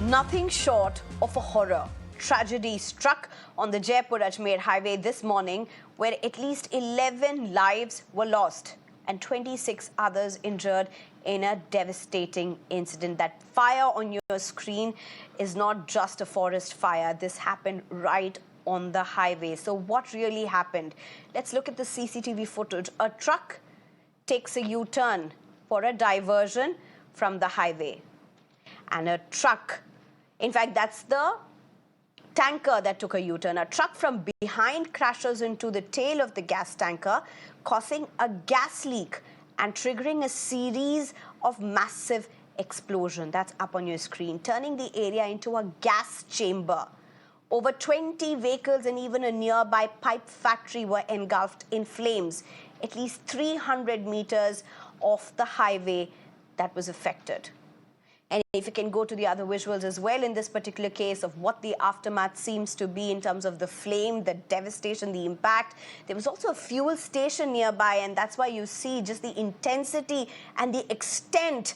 Nothing short of a horror tragedy struck on the Jaipur-Ajmer highway this morning, where at least 11 lives were lost and 26 others injured in a devastating incident. That fire on your screen is not just a forest fire. This happened right on the highway. So what really happened? Let's look at the CCTV footage. A truck takes a U-turn for a diversion from the highway. And a truck, in fact, that's the tanker that took a U-turn. A truck from behind crashes into the tail of the gas tanker, causing a gas leak and triggering a series of massive explosions. That's up on your screen, turning the area into a gas chamber. Over 20 vehicles and even a nearby pipe factory were engulfed in flames. At least 300 meters off the highway that was affected. And if you can go to the other visuals as well in this particular case of what the aftermath seems to be in terms of the flame, the devastation, the impact. There was also a fuel station nearby, and that's why you see just the intensity and the extent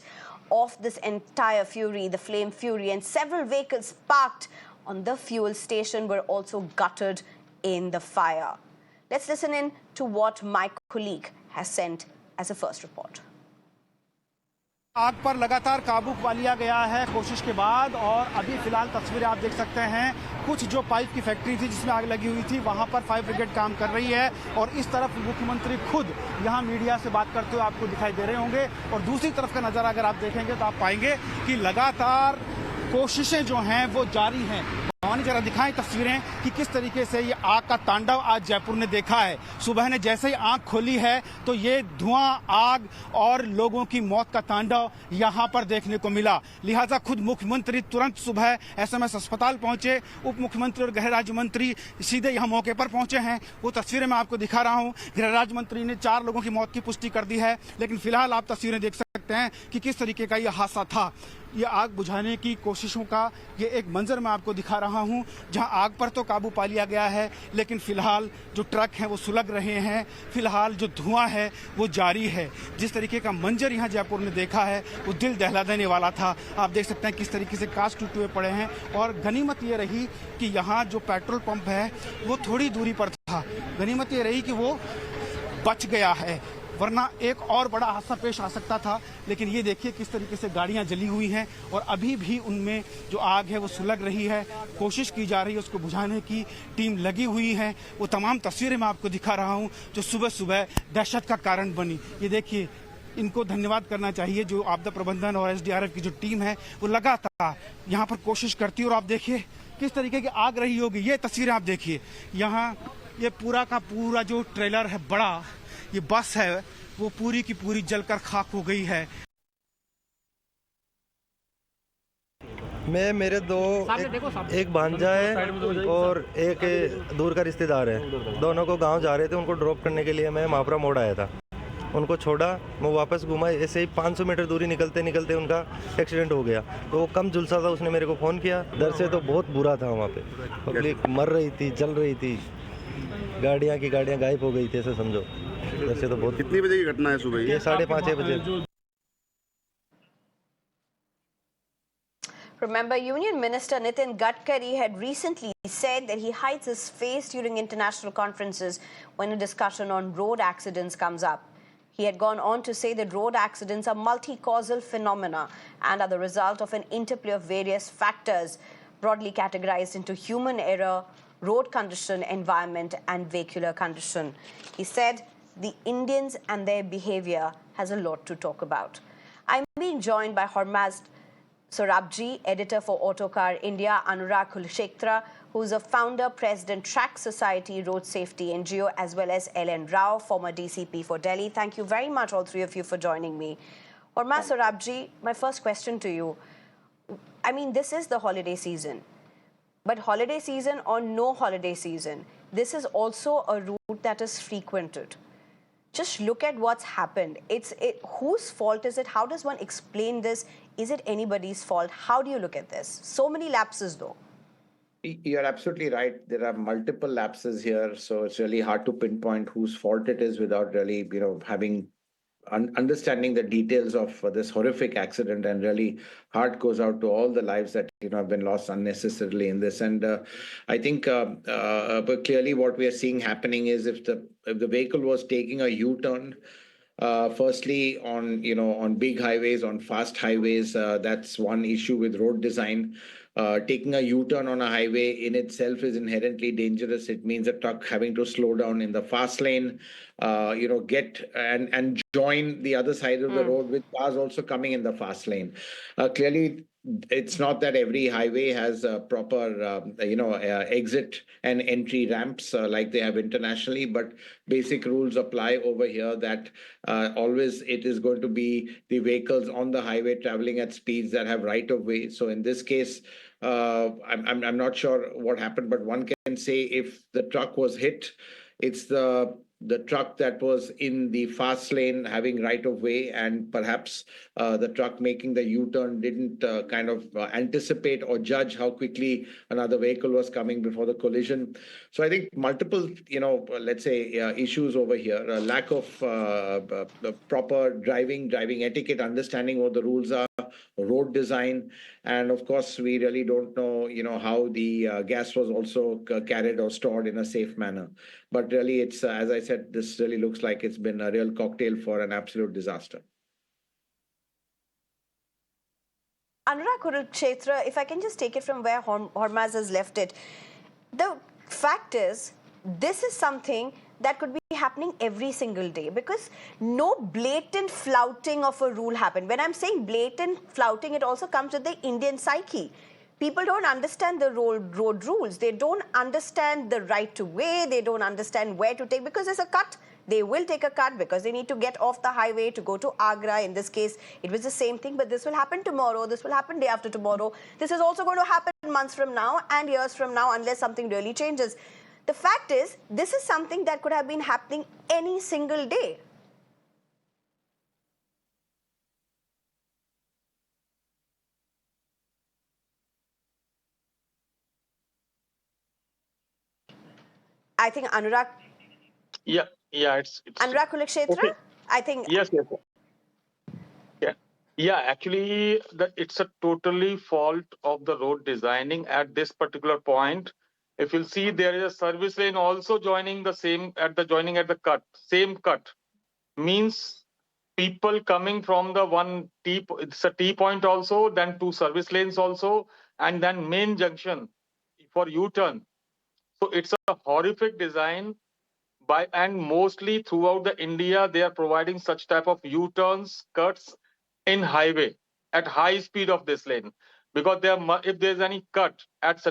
of this entire fury, the flame fury. And several vehicles parked on the fuel station were also gutted in the fire. Let's listen in to what my colleague has sent as a first report. आग पर लगातार काबू पा लिया गया है कोशिश के बाद, और अभी फिलहाल तस्वीरें आप देख सकते हैं। कुछ जो पाइप की फैक्ट्री थी जिसमें आग लगी हुई थी, वहां पर फायर ब्रिगेड काम कर रही है, और इस तरफ मुख्यमंत्री खुद यहां मीडिया से बात करते हुए आपको दिखाई दे रहे होंगे। और दूसरी तरफ का नजारा अगर आप देखेंगे तो आप पाएंगे कि लगातार कोशिशें जो हैं वो जारी हैं। भवानी जरा दिखाएं तस्वीरें कि किस तरीके से ये आग का तांडव आज जयपुर ने देखा है। सुबह ने जैसे ही आंख खोली है तो ये धुआं, आग और लोगों की मौत का तांडव यहां पर देखने को मिला। लिहाजा खुद मुख्यमंत्री तुरंत सुबह एसएमएस अस्पताल पहुंचे। उप मुख्यमंत्री और गृह राज्य मंत्री सीधे यहां मौके पर पहुंचे हैं। वो तस्वीरें मैं आपको दिखा रहा हूं। गृह राज्य मंत्री ने 4 लोगों की मौत की पुष्टि कर दी है, लेकिन फिलहाल आप तस्वीरें देख सकते हैं कि किस तरीके का यह हादसा था। ये आग बुझाने की कोशिशों का ये एक मंजर मैं आपको दिखा रहा हूं, जहां आग पर तो काबू पा लिया गया है, लेकिन फिलहाल जो ट्रक हैं वो सुलग रहे हैं। फिलहाल जो धुआं है वो जारी है। जिस तरीके का मंजर यहां जयपुर ने देखा है वो दिल दहला देने वाला था। आप देख सकते हैं किस तरीके से कांच टूटे हुए पड़े हैं, और गनीमत ये रही कि यहाँ जो पेट्रोल पंप है वो थोड़ी दूरी पर था। गनीमत ये रही कि वो बच गया है, वरना एक और बड़ा हादसा पेश आ सकता था। लेकिन ये देखिए किस तरीके से गाड़ियां जली हुई हैं, और अभी भी उनमें जो आग है वो सुलग रही है। कोशिश की जा रही है उसको बुझाने की, टीम लगी हुई है। वो तमाम तस्वीरें मैं आपको दिखा रहा हूं जो सुबह सुबह दहशत का कारण बनी। ये देखिए, इनको धन्यवाद करना चाहिए जो आपदा प्रबंधन और एसडीआरएफ की जो टीम है वो लगातार यहाँ पर कोशिश करती है। और आप देखिए किस तरीके की आग रही होगी। ये तस्वीरें आप देखिए, यहाँ ये पूरा का पूरा जो ट्रेलर है, बड़ा ये बस है, वो पूरी की पूरी जलकर खाक हो गई है। मैं मेरे एक भांजा है और एक दूर का रिश्तेदार है। दोनों को गांव जा रहे थे, उनको ड्रॉप करने के लिए मैं महापुरा मोड़ आया था। उनको छोड़ा, मैं वापस घुमा, ऐसे ही 500 मीटर दूरी निकलते निकलते उनका एक्सीडेंट हो गया। तो वो कम झुलसा था, उसने मेरे को फ़ोन किया। डर से तो बहुत बुरा था, वहाँ पे पब्लिक मर रही थी, जल रही थी, गाड़ियाँ की गाड़ियाँ गायब हो गई थी, ऐसे समझो। वैसे तो बहुत। कितनी बजे की घटना है सुबह? ये 5:30 बजे। Remember, Union Minister Nitin Gadkari had recently said that he hides his face during international conferences when a discussion on road accidents comes up. He had gone on to say that road accidents are multi-causal phenomena and are the result of an interplay of various factors, broadly categorized into human error, road condition, environment, and vehicular condition. He said the Indians and their behavior has a lot to talk about. I'm being joined by Hormaz Sorabji, editor for Autocar India, Anurag Kulshrestha, who's a founder, president, TRAX Road Safety NGO, as well as N Rao, former DCP for Delhi. Thank you very much, all three of you, for joining me. Hormaz Sorabji, my first question to you. I mean, this is the holiday season. But holiday season or no holiday season, this is also a route that is frequented. Just look at what's happened. Whose fault is it? How does one explain this? Is it anybody's fault? How do you look at this? So many lapses, though. You're absolutely right. There are multiple lapses here, so it's really hard to pinpoint whose fault it is without really, having understanding the details of this horrific accident, and really heart goes out to all the lives that have been lost unnecessarily in this. And I think, but clearly, what we are seeing happening is if the vehicle was taking a U-turn. Firstly, on big highways, on fast highways, that's one issue with road design. Taking a U-turn on a highway in itself is inherently dangerous. It means a truck having to slow down in the fast lane, get and join the other side of the road with cars also coming in the fast lane. Clearly, it's not that every highway has a proper, exit and entry ramps like they have internationally, but basic rules apply over here that always it is going to be the vehicles on the highway traveling at speeds that have right of way. So in this case, I'm not sure what happened, but one can say if the truck was hit, it's the truck that was in the fast lane having right of way, and perhaps the truck making the U-turn didn't anticipate or judge how quickly another vehicle was coming before the collision. So I think multiple, let's say issues over here, a lack of proper driving etiquette, understanding what the rules are, road design, and of course we really don't know, how the gas was also carried or stored in a safe manner. But really, it's as I said, this really looks like it's been a real cocktail for an absolute disaster. Anurag Kulshrestha, if I can just take it from where Hormaz has left it, the fact is, this is something that could be happening every single day because no blatant flouting of a rule happened. When I'm saying blatant flouting, it also comes with the Indian psyche. People don't understand the road rules. They don't understand the right to way. They don't understand where to take, because there's a cut. They will take a cut because they need to get off the highway to go to Agra. In this case, it was the same thing, but this will happen tomorrow. This will happen day after tomorrow. This is also going to happen months from now and years from now unless something really changes. The fact is, this is something that could have been happening any single day. I think Anurag. Yeah, it's Anurag Kulshrestha, okay. I think. Yes. Yeah. Actually, it's a totally fault of the road designing at this particular point. If you'll see, there is a service lane also joining the cut. Same cut means people coming from the it's a T point also, then two service lanes also, and then main junction for U-turn. So it's a horrific design. And mostly throughout the India, they are providing such type of U-turns, cuts in highway at high speed of this lane, because if there's any cut at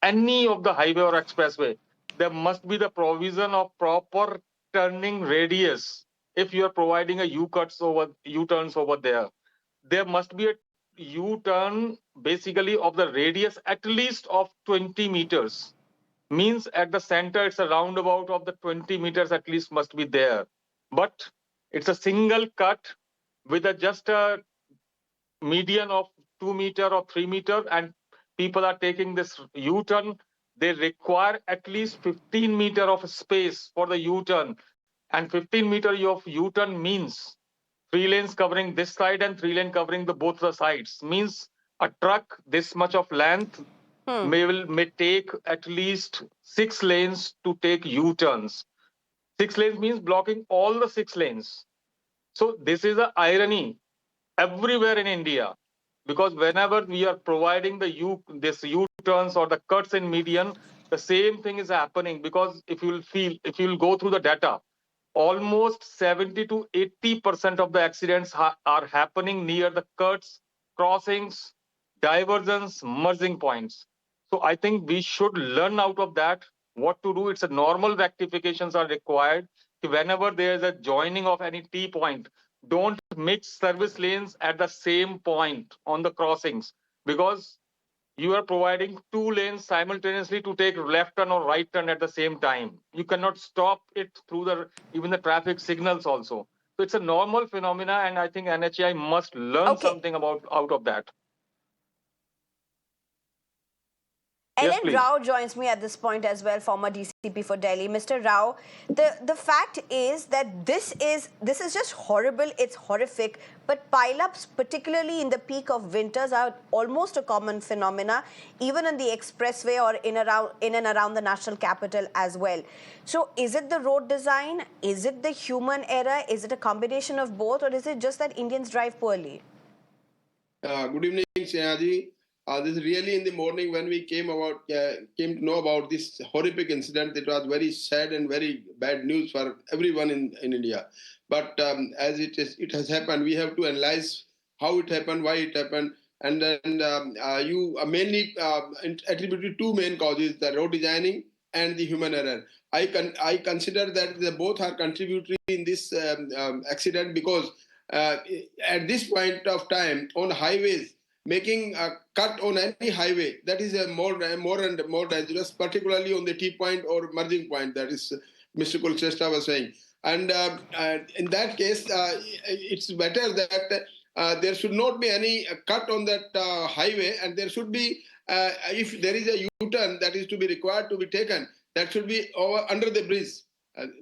any of the highway or expressway, there must be the provision of proper turning radius. If you are providing a U-turns over there must be a U-turn basically of the radius at least of 20 meters. Means at the center, it's a roundabout of the 20 meters at least must be there. But it's a single cut with just a median of 2 meter or 3 meter, and people are taking this U-turn. They require at least 15 meter of space for the U-turn. And 15 meter of U-turn means 3 lanes covering this side and 3 lanes covering both the sides. Means a truck this much of length may take at least 6 lanes to take U-turns. 6 lanes means blocking all the 6 lanes. So this is an irony everywhere in India, because whenever we are providing this U-turns or the cuts in median, the same thing is happening. Because if you'll go through the data, almost 70 to 80% of the accidents are happening near the cuts, crossings, diversions, merging points. So I think we should learn out of that what to do. It's a normal rectifications are required. Whenever there is a joining of any T point, don't mix service lanes at the same point on the crossings, because you are providing 2 lanes simultaneously to take left turn or right turn at the same time. You cannot stop it through even the traffic signals also. So it's a normal phenomena, and I think NHAI must learn something out of that. Yes, N please. Rao joins me at this point as well, former DCP for Delhi. Mr. Rao, the fact is that this is just horrible. It's horrific. But pileups, particularly in the peak of winters, are almost a common phenomena, even in the expressway or in and around the national capital as well. So, is it the road design? Is it the human error? Is it a combination of both, or is it just that Indians drive poorly? Good evening, Sneha ji. This is really in the morning when we came to know about this horrific incident. It was very sad and very bad news for everyone in India. But as it has happened, we have to analyze how it happened, why it happened, and then you mainly attributed two main causes: the road designing and the human error. I consider that they both are contributory in this accident because at this point of time on highways, making a cut on any highway, that is a more and more dangerous, particularly on the T point or merging point, that is Mr. Kulshrestha was saying. And in that case, it's better that there should not be any cut on that highway, and there should be, if there is a U-turn that is to be required to be taken, that should be under the bridge,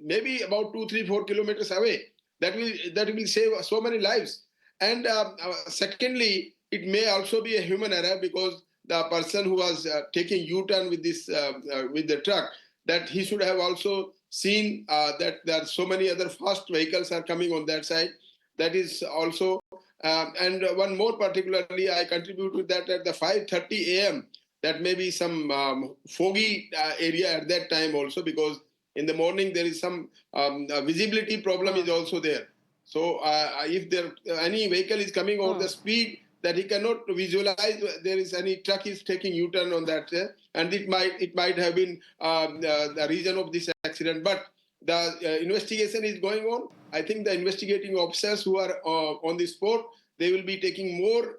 maybe about 2, 3, 4 kilometers away. That will save so many lives. And secondly, it may also be a human error because the person who was taking U-turn with with the truck, that he should have also seen that there are so many other fast vehicles are coming on that side. That is also, and one more particularly, I contribute to that at the 5:30 a.m. That may be some foggy area at that time also, because in the morning there is some visibility problem is also there. So if there any vehicle is coming over the speed that he cannot visualize there is any truck is taking U-turn on that, and it might have been the reason of this accident. But the investigation is going on. I think the investigating officers who are on the spot, they will be taking more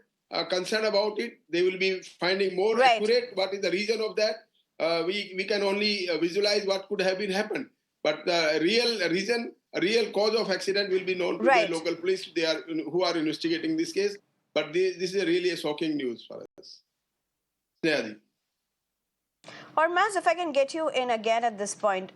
concern about it. They will be finding more accurate what is the reason of that. We can only visualize what could have been happened, but the real reason, real cause of accident will be known to the local police. They are who are investigating this case. But this is really a shocking news for us. Sneha. Hormaz, if I can get you in again at this point,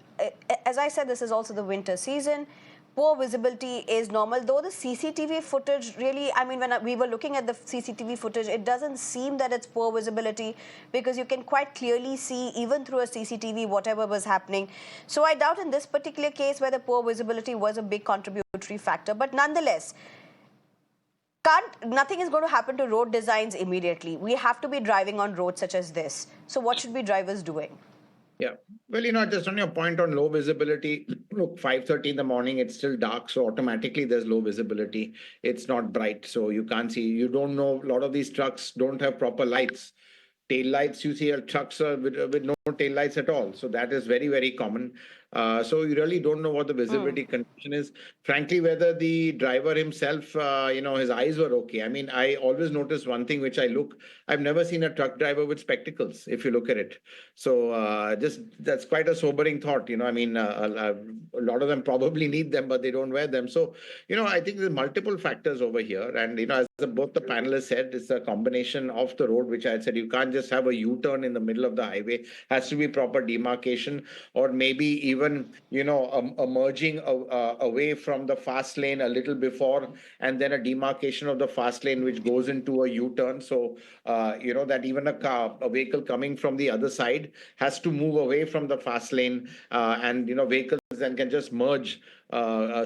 as I said, this is also the winter season. Poor visibility is normal, though the CCTV footage really, I mean, when we were looking at the CCTV footage, it doesn't seem that it's poor visibility because you can quite clearly see, even through a CCTV, whatever was happening. So I doubt in this particular case whether poor visibility was a big contributory factor. But nonetheless, nothing is going to happen to road designs immediately. We have to be driving on roads such as this. So what should be drivers doing? Yeah. Well, just on your point on low visibility, look, 5:30 in the morning, it's still dark. So automatically there's low visibility. It's not bright. So you can't see. You don't know. A lot of these trucks don't have proper lights. Tail lights, you see trucks with no tail lights at all. So that is very, very common. So you really don't know what the visibility condition is. Frankly, whether the driver himself, his eyes were okay. I mean, I always notice one thing which I've never seen a truck driver with spectacles, if you look at it. So that's quite a sobering thought. I mean, a lot of them probably need them, but they don't wear them. So, I think there's multiple factors over here. And, as both the panelists said, it's a combination of the road, which I had said, you can't just have a U-turn in the middle of the highway. Has to be proper demarcation, or maybe even, a merging away from the fast lane a little before, and then a demarcation of the fast lane, which goes into a U-turn. So, that even a vehicle coming from the other side has to move away from the fast lane, and, vehicles then can just merge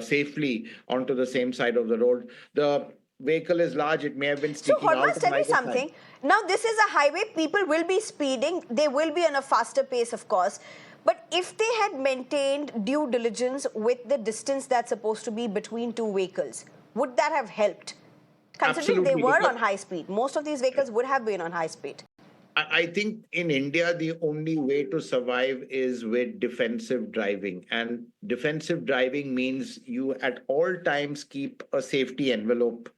safely onto the same side of the road. The vehicle is large, it may have been sticking out. So, Hormaz, tell me something. Now, this is a highway. People will be speeding. They will be on a faster pace, of course. But if they had maintained due diligence with the distance that's supposed to be between two vehicles, would that have helped? Considering they were on high speed. Most of these vehicles would have been on high speed. I think in India, the only way to survive is with defensive driving. And defensive driving means you at all times keep a safety envelope,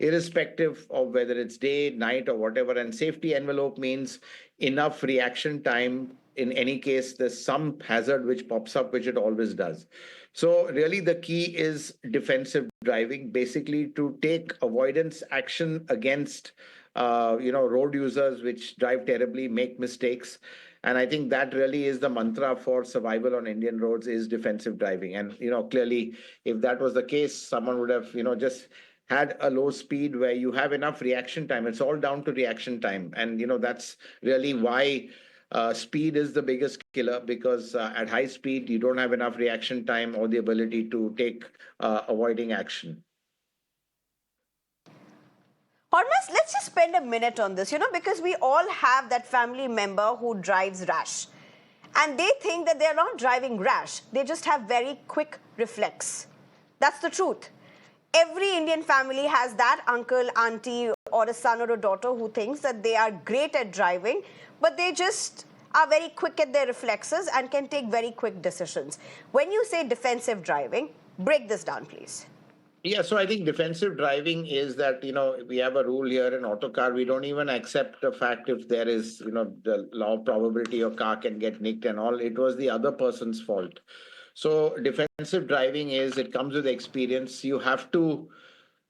irrespective of whether it's day, night, or whatever. And safety envelope means enough reaction time. In any case, there's some hazard which pops up, which it always does. So really the key is defensive driving, basically to take avoidance action against road users which drive terribly, make mistakes. And I think that really is the mantra for survival on Indian roads is defensive driving. And, clearly, if that was the case, someone would have, just had a low speed where you have enough reaction time. It's all down to reaction time. And, that's really why speed is the biggest killer, because at high speed, you don't have enough reaction time or the ability to take avoiding action. Hormas, let's just spend a minute on this, because we all have that family member who drives rash. And they think that they're not driving rash. They just have very quick reflex. That's the truth. Every Indian family has that uncle, auntie, or a son or a daughter who thinks that they are great at driving, but they just are very quick at their reflexes and can take very quick decisions. When you say defensive driving, break this down, please. Yeah, so I think defensive driving is that, we have a rule here in autocar. We don't even accept the fact if there is, the law of probability your car can get nicked and all. It was the other person's fault. So defensive driving is, it comes with experience. You have to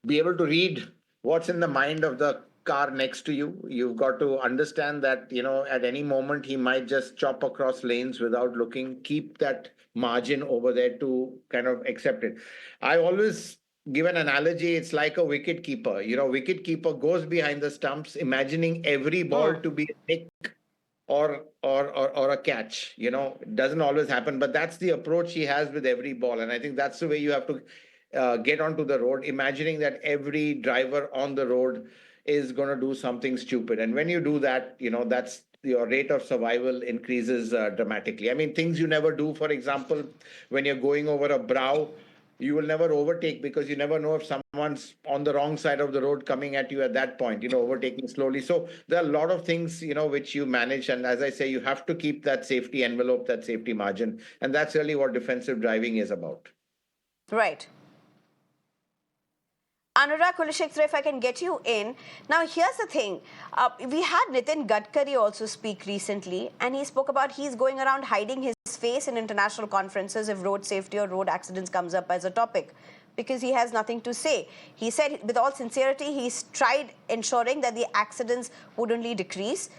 be able to read what's in the mind of the car next to you. You've got to understand that, at any moment he might just chop across lanes without looking. Keep that margin over there to kind of accept it. I always give an analogy. It's like a wicket keeper. Wicket keeper goes behind the stumps, imagining every ball to be a nick or a catch. It doesn't always happen, but that's the approach he has with every ball. And I think that's the way you have to get onto the road, imagining that every driver on the road is going to do something stupid. And when you do that, that's your rate of survival increases dramatically. I mean, things you never do, for example, when you're going over a brow, you will never overtake because you never know if someone's on the wrong side of the road coming at you at that point, overtaking slowly. So there are a lot of things, which you manage. And as I say, you have to keep that safety envelope, that safety margin. And that's really what defensive driving is about. Right. Anurag Kulshrestha, if I can get you in. Now, here's the thing. We had Nitin Gadkari also speak recently, and he spoke about he's going around hiding his face in international conferences if road safety or road accidents comes up as a topic, because he has nothing to say. He said, with all sincerity, he's tried ensuring that the accidents would only decrease,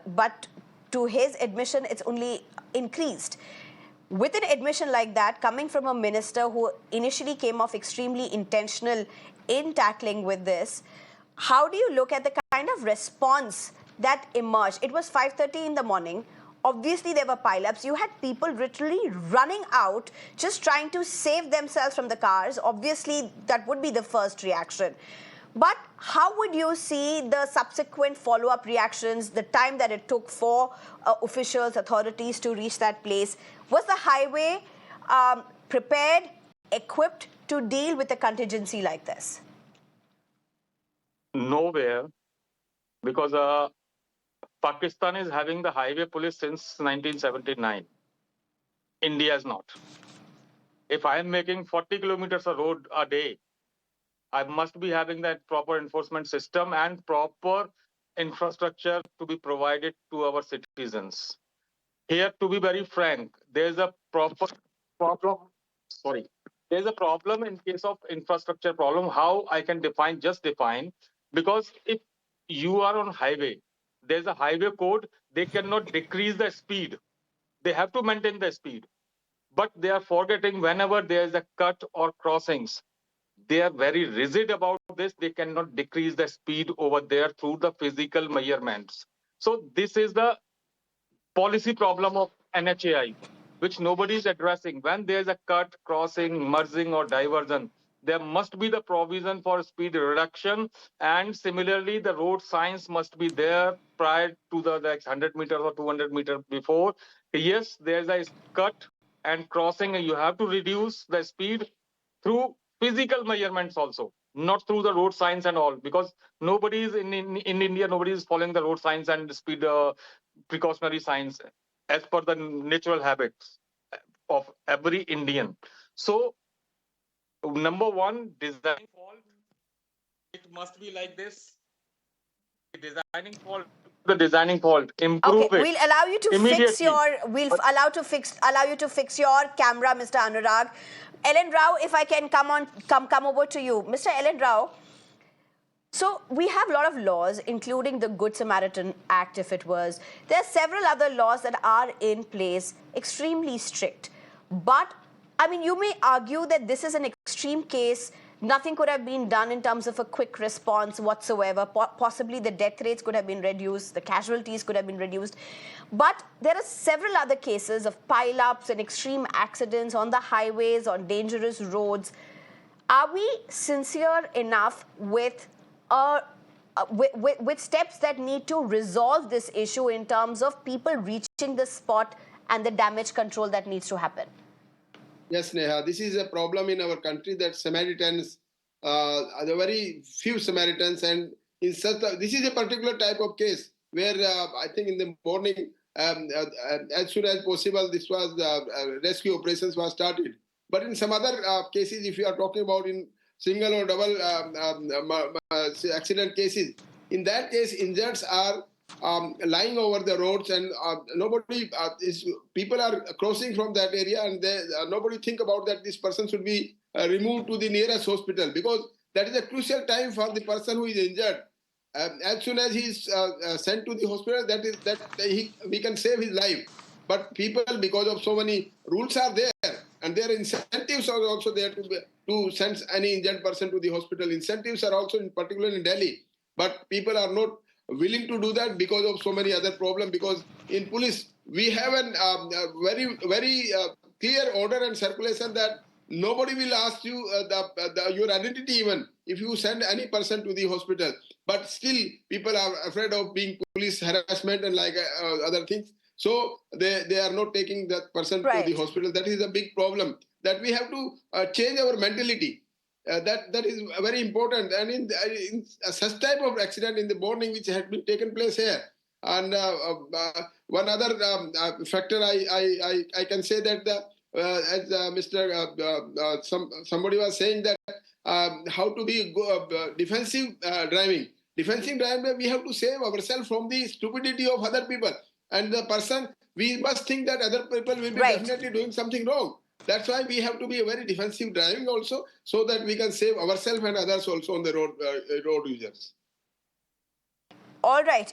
but to his admission, it's only increased. With an admission like that, coming from a minister who initially came off extremely intentional in tackling with this, how do you look at the kind of response that emerged? It was 5:30 in the morning. Obviously, there were pileups. You had people literally running out, just trying to save themselves from the cars. Obviously, that would be the first reaction. But how would you see the subsequent follow-up reactions, the time that it took for officials, authorities to reach that place? Was the highway prepared, equipped to deal with a contingency like this? Nowhere, because Pakistan is having the highway police since 1979. India is not. If I am making 40 kilometers a road a day, I must be having that proper enforcement system and proper infrastructure to be provided to our citizens. Here, to be very frank, there's a proper problem. Sorry. There's a problem in case of infrastructure problem. How I can define, because if you are on highway, there's a highway code, they cannot decrease the speed. They have to maintain the speed. But they are forgetting whenever there is a cut or crossings, they are very rigid about this. They cannot decrease the speed over there through the physical measurements. So this is the policy problem of NHAI, which nobody is addressing. When there is a cut, crossing, merging, or diversion, there must be the provision for speed reduction. And similarly, the road signs must be there prior to the 100 meters or 200 meters before. Yes, there's a cut and crossing, and you have to reduce the speed through physical measurements also, not through the road signs and all, because nobody is in India, nobody is following the road signs and speed precautionary signs as per the natural habits of every Indian. So, number one, design fault. It must be like this. Designing fault. Improve it. We'll allow you to fix your. Allow you to fix your camera, Mr. Anurag. N Rao, if I can come over to you, Mr. N Rao. So we have a lot of laws, including the Good Samaritan Act, if it was. There are several other laws that are in place, extremely strict. But, I mean, you may argue that this is an extreme case. Nothing could have been done in terms of a quick response whatsoever. Possibly the death rates could have been reduced, the casualties could have been reduced. But there are several other cases of pile-ups and extreme accidents on the highways, on dangerous roads. Are we sincere enough with steps that need to resolve this issue in terms of people reaching the spot and the damage control that needs to happen? Yes, Neha, this is a problem in our country that Samaritans, are the very few Samaritans, and in such this is a particular type of case where I think in the morning, as soon as possible, this was rescue operations were started. But in some other cases, if you are talking about in single or double accident cases, in that case, injured are lying over the roads, and people are crossing from that area, and nobody think about that this person should be removed to the nearest hospital, because that is a crucial time for the person who is injured. As soon as he is sent to the hospital, we can save his life. But people, because of so many rules are there, and their incentives are also there to send any injured person to the hospital. Incentives are also in particular in Delhi, but people are not willing to do that because of so many other problems. Because in police, we have a very clear order and circulation that nobody will ask you your identity even if you send any person to the hospital. But still, people are afraid of being police harassment and like other things. So they are not taking that person to the hospital. That is a big problem that we have to change our mentality. That is very important. And in such type of accident in the morning which had been taken place here, and one other factor I can say that as somebody was saying that how to be defensive driving. Defensive driving, we have to save ourselves from the stupidity of other people. And the person, we must think that other people will be definitely doing something wrong. That's why we have to be a very defensive driving also, so that we can save ourselves and others also on the road users. All right.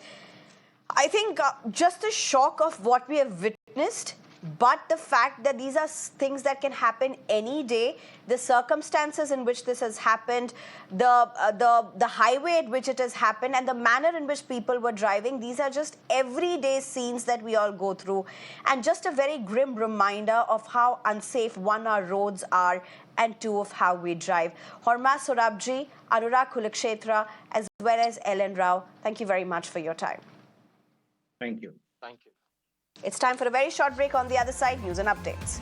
I think just the shock of what we have witnessed, but the fact that these are things that can happen any day, the circumstances in which this has happened, the highway at which it has happened, and the manner in which people were driving, these are just everyday scenes that we all go through. And just a very grim reminder of how unsafe, one, our roads are, and two, of how we drive. Horma Sorabji, Anurag Kulshrestha, as well as N Rao, thank you very much for your time. Thank you. Thank you. It's time for a very short break. On the other side, news and updates.